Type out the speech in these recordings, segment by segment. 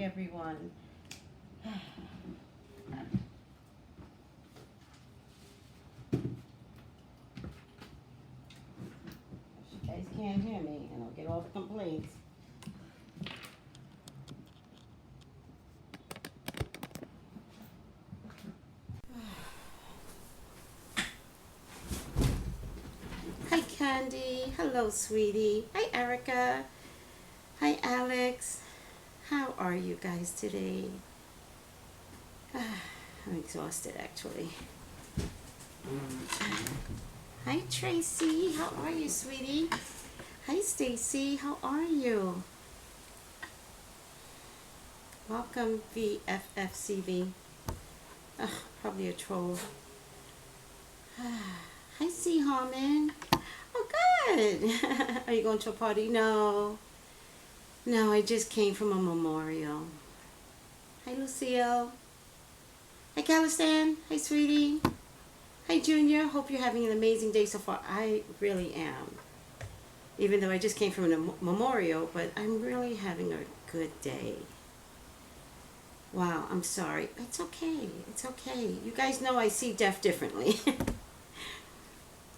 everyone. You guys can't hear me, and I'll get all the complaints. Hi, Candy. Hello, sweetie. Hi, Erica. Hi, Alex. How are you guys today? I'm exhausted, actually. Hi, Tracy. How are you, sweetie? Hi, Stacy. How are you? Welcome, VFFCV. Oh, probably a troll. Hi, C. Harmon. Oh, good. Are you going to a party? No. No, I just came from a memorial. Hi, Lucille. Hi, Calistan. Hi, sweetie. Hi, Junior. Hope you're having an amazing day so far. I really am. Even though I just came from a memorial, but I'm really having a good day. Wow, I'm sorry. It's okay. It's okay. You guys know I see death differently.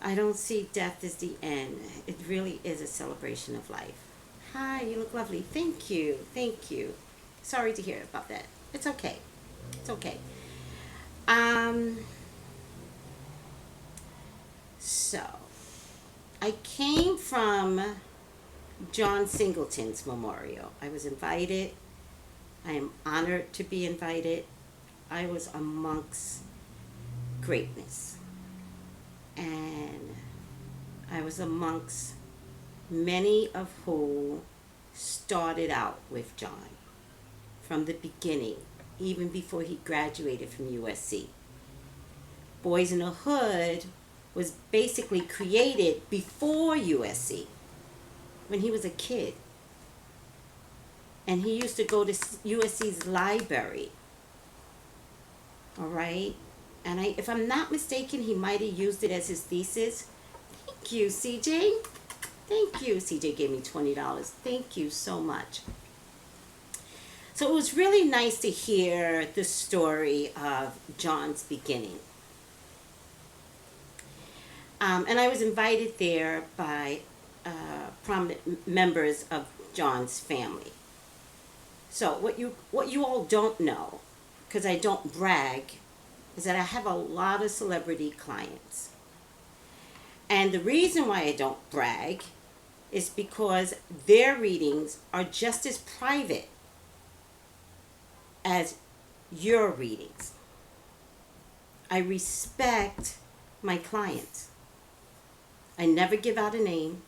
I don't see death as the end. It really is a celebration of life. Hi, you look lovely. Thank you. Thank you. Sorry to hear about that. It's okay. It's okay. So, I came from John Singleton's memorial. I was invited. I am honored to be invited. I was amongst greatness. And I was amongst many of who started out with John from the beginning, even before he graduated from USC. Boys in the Hood was basically created before USC, when he was a kid. And he used to go to USC's library. All right? And if I'm not mistaken, he might have used it as his thesis. Thank you, CJ. Thank you. CJ gave me $20. Thank you so much. So it was really nice to hear the story of John's beginning. And I was invited there by prominent members of John's family. So what you all don't know, because I don't brag, is that I have a lot of celebrity clients. And the reason why I don't brag is because their readings are just as private as your readings. I respect my clients. I never give out a name.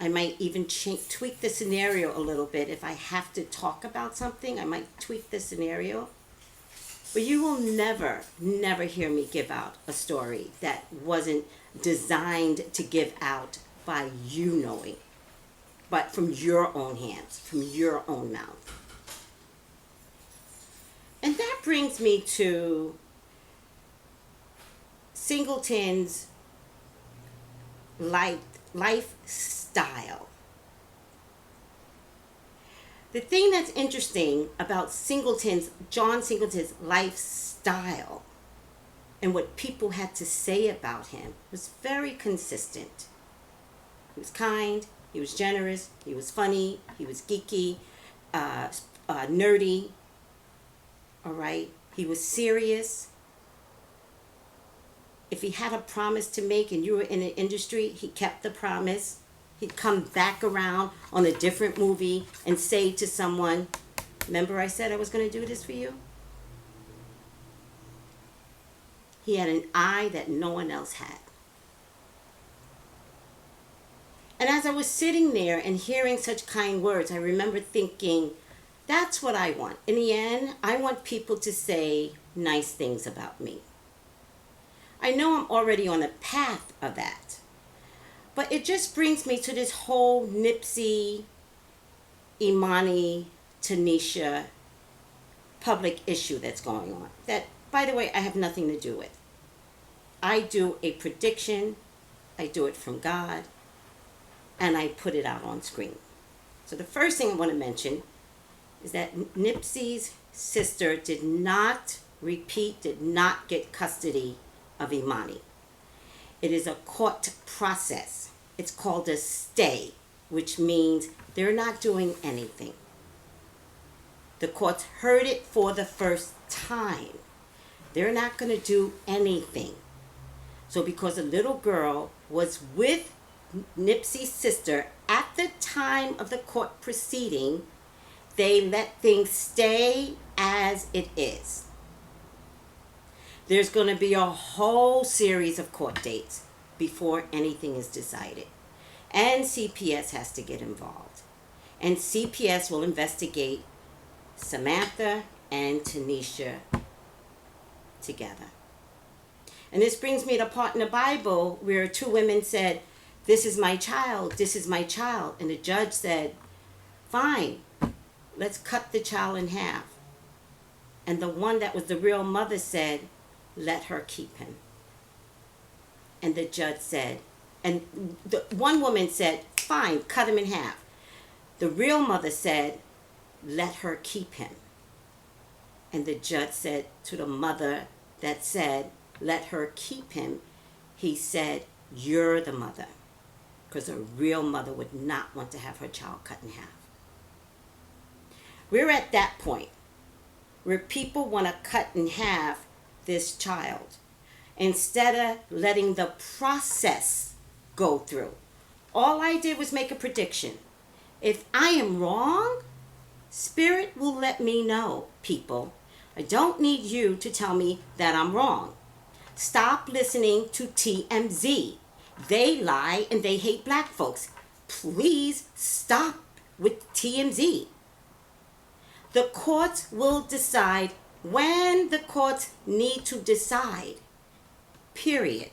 I might even tweak the scenario a little bit. If I have to talk about something, I might tweak the scenario. But you will never hear me give out a story that wasn't designed to give out by you knowing, but from your own hands, from your own mouth. And that brings me to Singleton's lifestyle. The thing that's interesting about John Singleton's lifestyle and what people had to say about him was very consistent. He was kind, he was generous, he was funny, he was geeky, nerdy, all right? He was serious. If he had a promise to make and you were in an industry, he kept the promise. He'd come back around on a different movie and say to someone, remember I said I was going to do this for you? He had an eye that no one else had. And as I was sitting there and hearing such kind words, I remember thinking, that's what I want. In the end, I want people to say nice things about me. I know I'm already on a path of that. But it just brings me to this whole Nipsey, Imani, Tanisha public issue that's going on. That, by the way, I have nothing to do with. I do a prediction, I do it from God, and I put it out on screen. So the first thing I want to mention is that Nipsey's sister did not get custody of Imani. It is a court process. It's called a stay, which means they're not doing anything. The courts heard it for the first time. They're not going to do anything. So because a little girl was with Nipsey's sister at the time of the court proceeding, they let things stay as it is. There's going to be a whole series of court dates before anything is decided. And CPS has to get involved. And CPS will investigate Samantha and Tanisha together. And this brings me to a part in the Bible where two women said, "This is my child, this is my child." And the judge said, "Fine, let's cut the child in half." And the one that was the real mother said, "Let her keep him." And the judge said, and the one woman said, "Fine, cut him in half." The real mother said, "Let her keep him." And the judge said to the mother that said, "Let her keep him," he said, "You're the mother." Because a real mother would not want to have her child cut in half. We're at that point where people want to cut in half this child instead of letting the process go through. All I did was make a prediction. If I am wrong, Spirit will let me know, people. I don't need you to tell me that I'm wrong. Stop listening to TMZ. They lie and they hate black folks. Please stop with TMZ. The courts will decide when the courts need to decide. Period.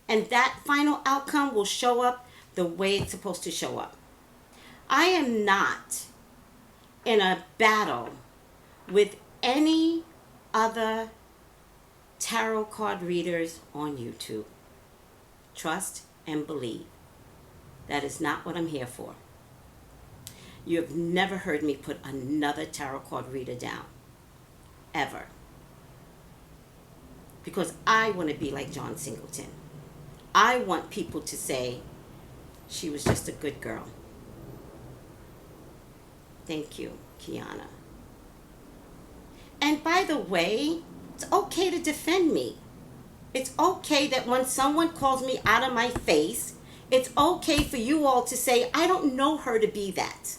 And that final outcome will show up the way it's supposed to show up. I am not in a battle with any other tarot card readers on YouTube. Trust and believe. That is not what I'm here for. You have never heard me put another tarot card reader down. Ever. Because I want to be like John Singleton. I want people to say, she was just a good girl. Thank you, Kiana. And by the way, it's okay to defend me. It's okay that when someone calls me out of my face, it's okay for you all to say, I don't know her to be that.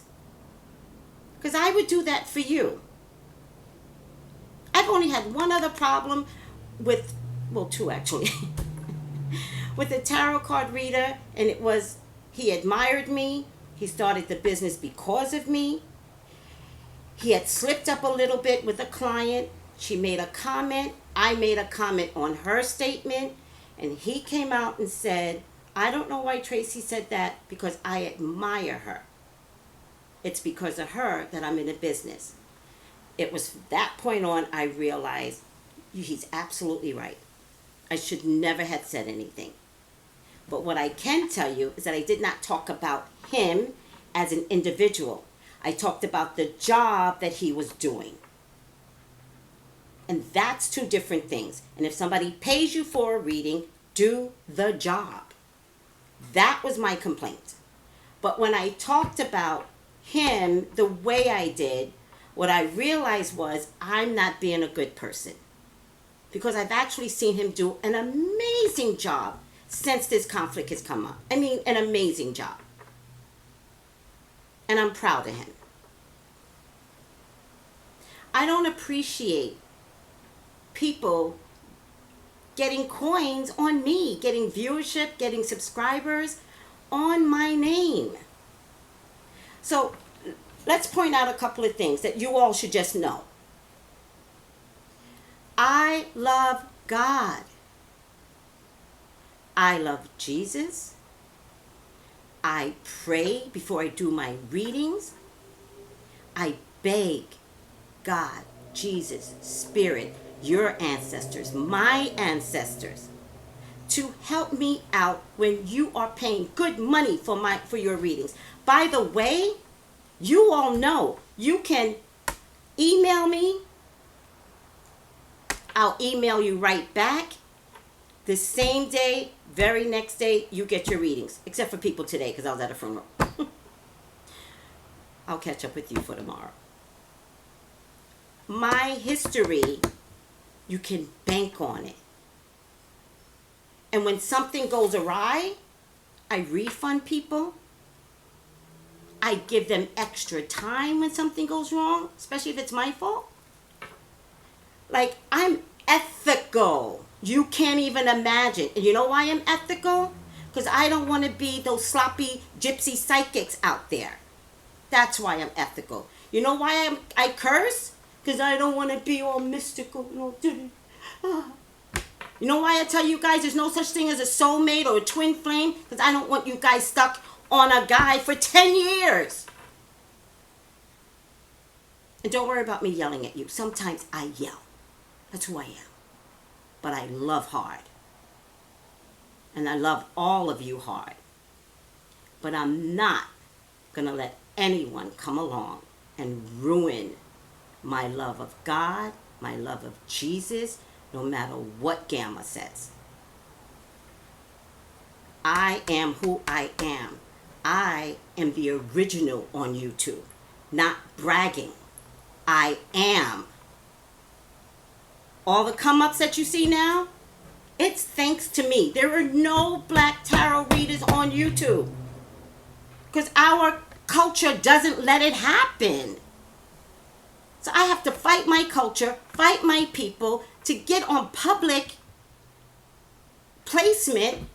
Because I would do that for you. I've only had one other problem with, well, two actually, with a tarot card reader, and it was he admired me. He started the business because of me. He had slipped up a little bit with a client. She made a comment. I made a comment on her statement. And he came out and said, I don't know why Tracy said that, because I admire her. It's because of her that I'm in a business. It was from that point on I realized he's absolutely right. I should never have said anything. But what I can tell you is that I did not talk about him as an individual. I talked about the job that he was doing. And that's two different things. And if somebody pays you for a reading, do the job. That was my complaint. But when I talked about him the way I did, what I realized was I'm not being a good person. Because I've actually seen him do an amazing job since this conflict has come up. I mean, an amazing job. And I'm proud of him. I don't appreciate people getting coins on me, getting viewership, getting subscribers on my name. So let's point out a couple of things that you all should just know. I love God. I love Jesus. I pray before I do my readings. I beg God, Jesus, Spirit, your ancestors, my ancestors, to help me out when you are paying good money for your readings. By the way, You all know you can email me. I'll email you right back. The same day, very next day, you get your readings. Except for people today, because I was at a funeral. I'll catch up with you for tomorrow. My history, you can bank on it. And when something goes awry, I refund people. I give them extra time when something goes wrong, especially if it's my fault. Like, I'm ethical. You can't even imagine. And you know why I'm ethical? Because I don't want to be those sloppy gypsy psychics out there. That's why I'm ethical. You know why I curse? Because I don't want to be all mystical. You know why I tell you guys there's no such thing as a soulmate or a twin flame? Because I don't want you guys stuck on a guy for 10 years. And don't worry about me yelling at you. Sometimes I yell. That's who I am. But I love hard. And I love all of you hard. But I'm not going to let anyone come along and ruin my love of God, my love of Jesus, no matter what Gamma says. I am who I am. I am the original on YouTube, not bragging. I am. All the come-ups that you see now, it's thanks to me. There are no black tarot readers on YouTube because our culture doesn't let it happen. So I have to fight my culture, fight my people to get on public placement,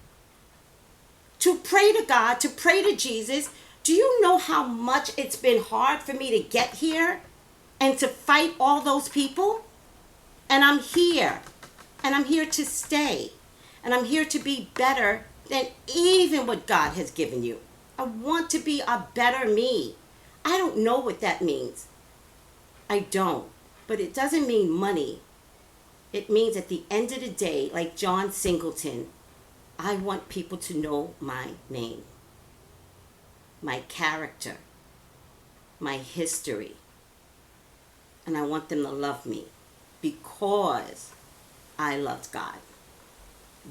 to pray to God, to pray to Jesus. Do you know how much it's been hard for me to get here and to fight all those people? And I'm here. And I'm here to stay. And I'm here to be better than even what God has given you. I want to be a better me. I don't know what that means. I don't. But it doesn't mean money. It means at the end of the day, like John Singleton, I want people to know my name, my character, my history. And I want them to love me because I loved God.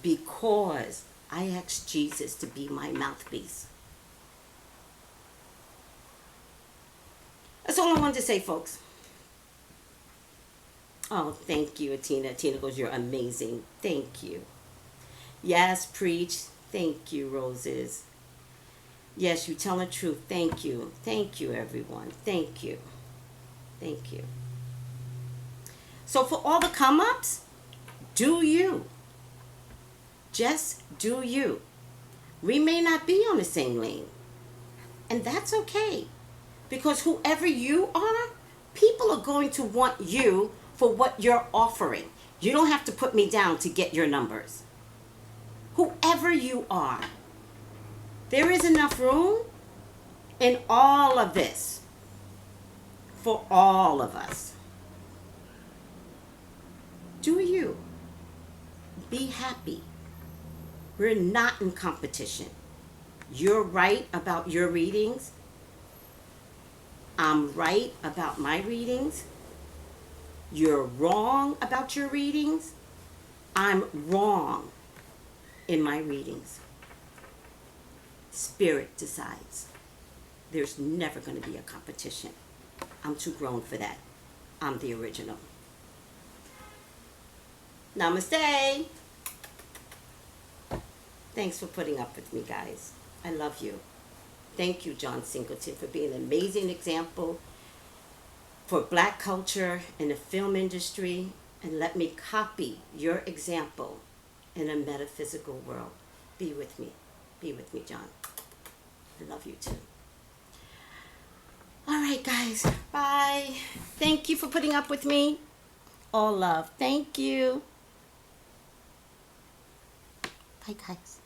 Because I asked Jesus to be my mouthpiece. That's all I wanted to say, folks. Oh, thank you, Atina. Atina goes, you're amazing. Thank you. Yes, preach. Thank you, Roses. Yes, you tell the truth. Thank you. Thank you, everyone. Thank you. Thank you. So for all the come-ups, do you. Just do you. We may not be on the same lane. And that's okay. Because whoever you are, people are going to want you for what you're offering. You don't have to put me down to get your numbers. Whoever you are, there is enough room in all of this for all of us. Do you. Be happy. We're not in competition. You're right about your readings. I'm right about my readings. You're wrong about your readings. I'm wrong in my readings. Spirit decides. There's never going to be a competition. I'm too grown for that. I'm the original. Namaste. Thanks for putting up with me, guys. I love you. Thank you, John Singleton, for being an amazing example for Black culture in the film industry, and let me copy your example in a metaphysical world. Be with me. Be with me, John. I love you too. All right, guys. Bye. Thank you for putting up with me. All love. Thank you. Bye, guys.